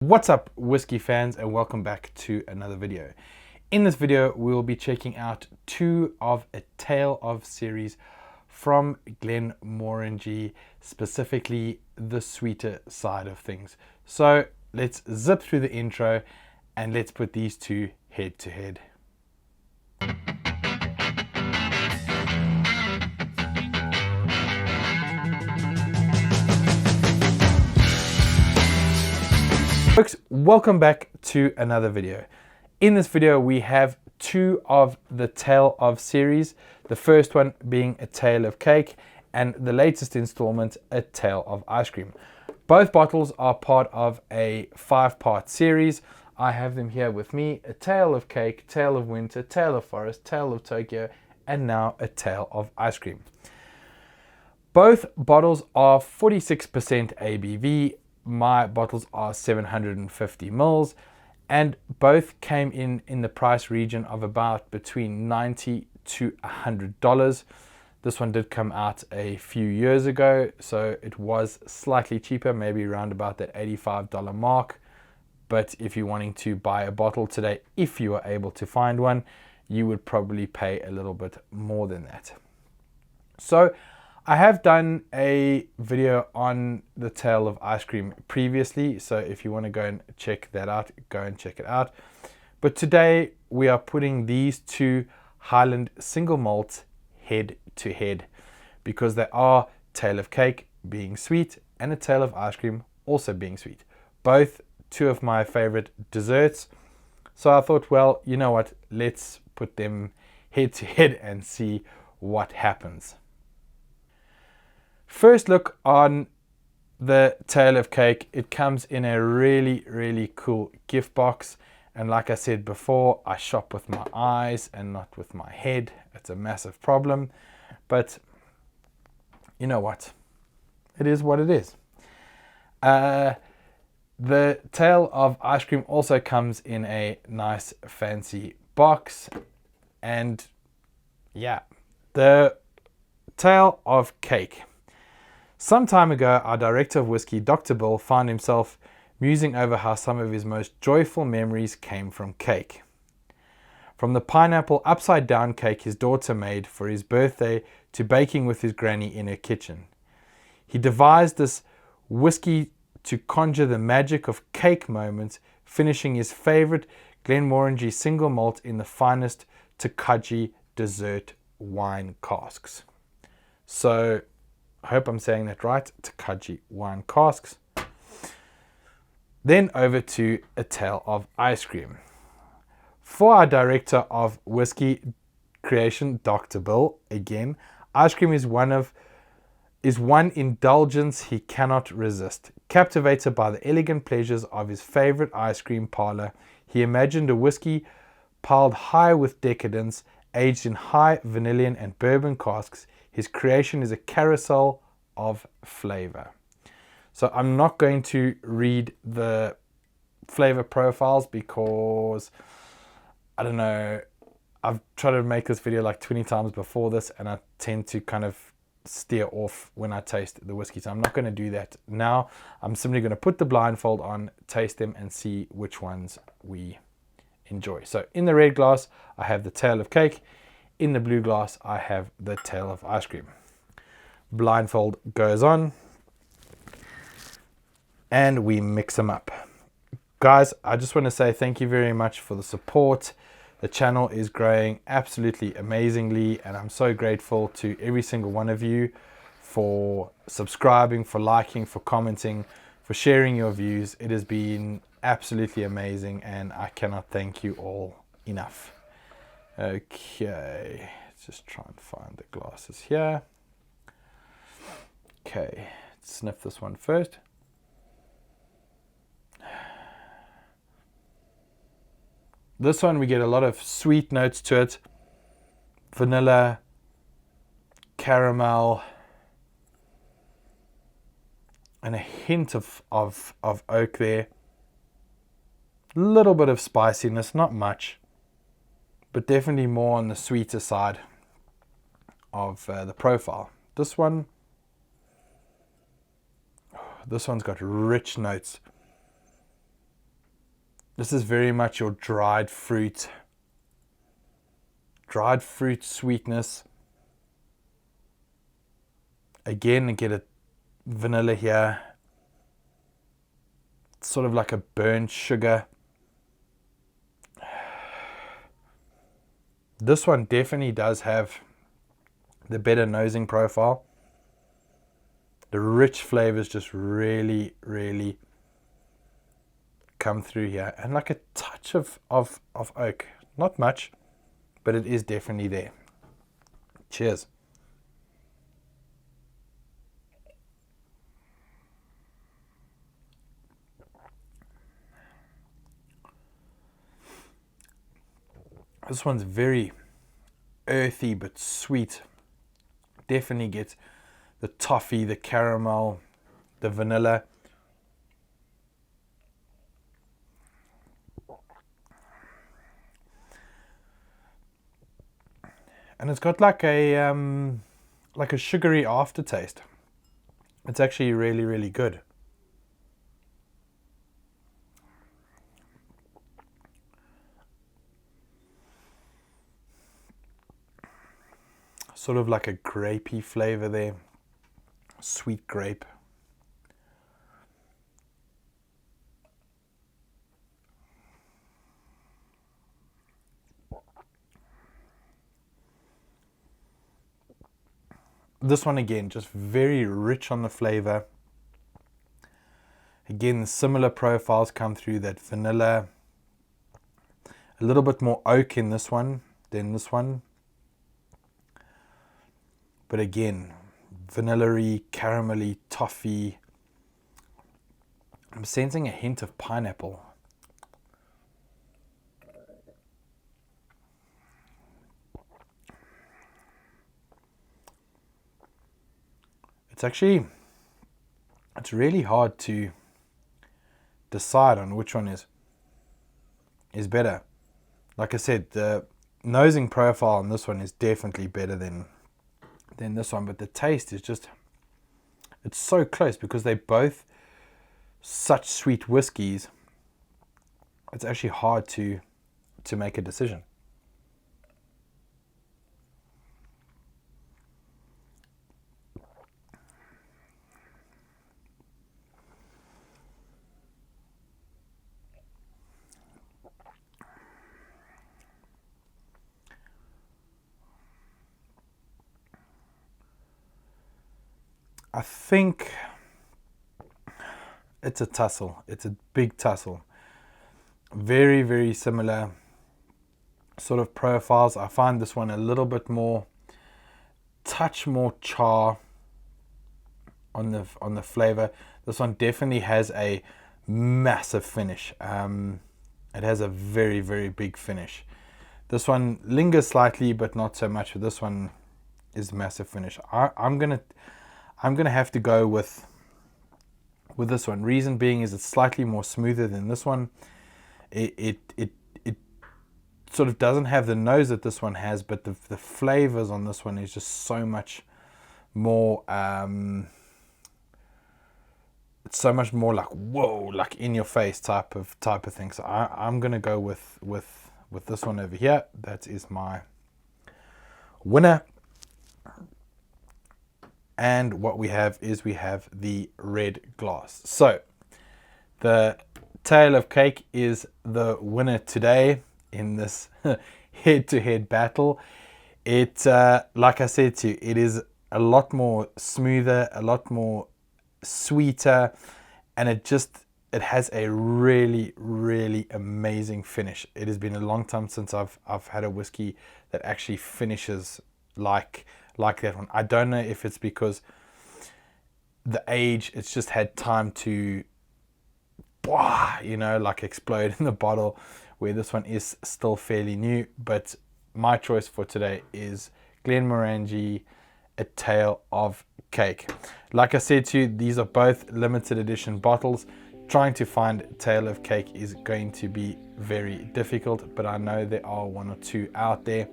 What's up, whiskey fans, and welcome back to another video. In this video we will be checking out two of a tale of series from Glenmorangie, specifically the sweeter side of things. So let's zip through the intro and let's put these two head to head. Folks, welcome back to another video. In this video we have two of the tale of series, the first one being a tale of cake and the latest installment, a tale of ice cream. Both bottles are part of a 5-part series. I have them here with me: a tale of cake, tale of winter, tale of forest, tale of Tokyo, and now a tale of ice cream. Both bottles are 46% ABV. My bottles are 750 mils, and both came in the price region of about between $90 to $100. This one did come out a few years ago, so it was slightly cheaper, maybe around about that $85 mark. But if you're wanting to buy a bottle today, if you are able to find one, you would probably pay a little bit more than that. So I have done a video on the tale of ice cream previously, so if you want to go and check that out, go and check it out. But today we are putting these two Highland single malts head to head, because they are tale of cake being sweet and a tale of ice cream also being sweet. Both two of my favorite desserts. So I thought, well, you know what, let's put them head to head and see what happens. First look on the tale of cake. It comes in a really cool gift box, and like I said before, I shop with my eyes and not with my head. It's a massive problem, but you know what, it is what it is. The tale of ice cream also comes in a nice fancy box, and yeah, the tale of cake. Some time ago, our director of whiskey, Dr. Bill, found himself musing over how some of his most joyful memories came from cake. From the pineapple upside down cake his daughter made for his birthday to baking with his granny in her kitchen. He devised this whiskey to conjure the magic of cake moments, finishing his favorite Glenmorangie Single Malt in the finest Tokaji dessert wine casks. So I hope I'm saying that right, Tokaji wine casks. Then over to a tale of ice cream. For our director of whiskey creation, Dr. Bill, again, ice cream is one indulgence he cannot resist. Captivated by the elegant pleasures of his favorite ice cream parlour, he imagined a whiskey piled high with decadence, aged in high vanillion and bourbon casks. His creation is a carousel of flavor. So I'm not going to read the flavor profiles because, I don't know, I've tried to make this video like 20 times before this, and I tend to kind of steer off when I taste the whiskey. So I'm not going to do that now. I'm simply going to put the blindfold on, taste them, and see which ones we enjoy. So in the red glass, I have the tale of cake. In the blue glass, I have the tale of ice cream. Blindfold goes on, and we mix them up. Guys, I just want to say thank you very much for the support. The channel is growing absolutely amazingly, and I'm so grateful to every single one of you for subscribing, for liking, for commenting, for sharing your views. It has been absolutely amazing, and I cannot thank you all enough. Okay, let's just try and find the glasses here. Okay, let's sniff this one first. This one, we get a lot of sweet notes to it. Vanilla, caramel, and a hint of oak there. A little bit of spiciness, not much, but definitely more on the sweeter side of the profile. This one's got rich notes. This is very much your dried fruit sweetness. Again, I get a vanilla here. It's sort of like a burnt sugar. This one definitely does have the better nosing profile. The rich flavors just really, really come through here. And like a touch of oak. Not much, but it is definitely there. Cheers. This one's very earthy but sweet. Definitely gets the toffee, the caramel, the vanilla. And it's got like a sugary aftertaste. It's actually really, really good. Sort of like a grapey flavor there. Sweet grape. This one again, just very rich on the flavor. Again, similar profiles come through, that vanilla. A little bit more oak in this one than this one. But again, vanilla-y, caramelly, toffee. I'm sensing a hint of pineapple. It's really hard to decide on which one is better. Like I said, the nosing profile on this one is definitely better than this one, but the taste is just, it's so close because they're both such sweet whiskies. It's actually hard to make a decision. I think it's a tussle. It's a big tussle. Very, very similar sort of profiles. I find this one a little bit more, touch more char on the flavor. This one definitely has a massive finish. It has a very, very big finish. This one lingers slightly, but not so much. But this one is massive finish. I'm gonna have to go with this one. Reason being is it's slightly more smoother than this one. It sort of doesn't have the nose that this one has, but the flavors on this one is just so much more. It's so much more like, whoa, like in your face type of thing. So I'm gonna go with this one over here. That is my winner. And what we have is the red glass. So the Tale of Cake is the winner today in this head-to-head battle. It, like I said to you, it is a lot more smoother, a lot more sweeter, and it has a really, really amazing finish. It has been a long time since I've had a whiskey that actually finishes like that one. I don't know if it's because the age, it's just had time to, like explode in the bottle, where this one is still fairly new. But my choice for today is Glenmorangie, A Tale of Cake. Like I said to you, these are both limited edition bottles. Trying to find Tale of Cake is going to be very difficult, but I know there are one or two out there.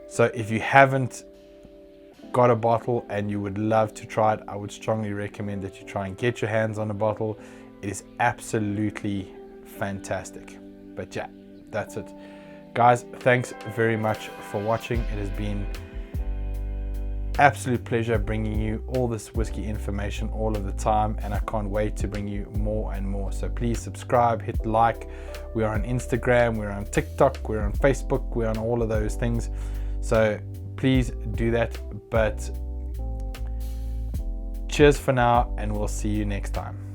So if you haven't got a bottle and you would love to try it, I would strongly recommend that you try and get your hands on a bottle. It is absolutely fantastic. But yeah, that's it. Guys, thanks very much for watching. It has been absolute pleasure bringing you all this whiskey information all of the time, and I can't wait to bring you more and more. So please subscribe, hit like. We're on Instagram, we're on TikTok, we're on Facebook, we're on all of those things. So please do that. But cheers for now, and we'll see you next time.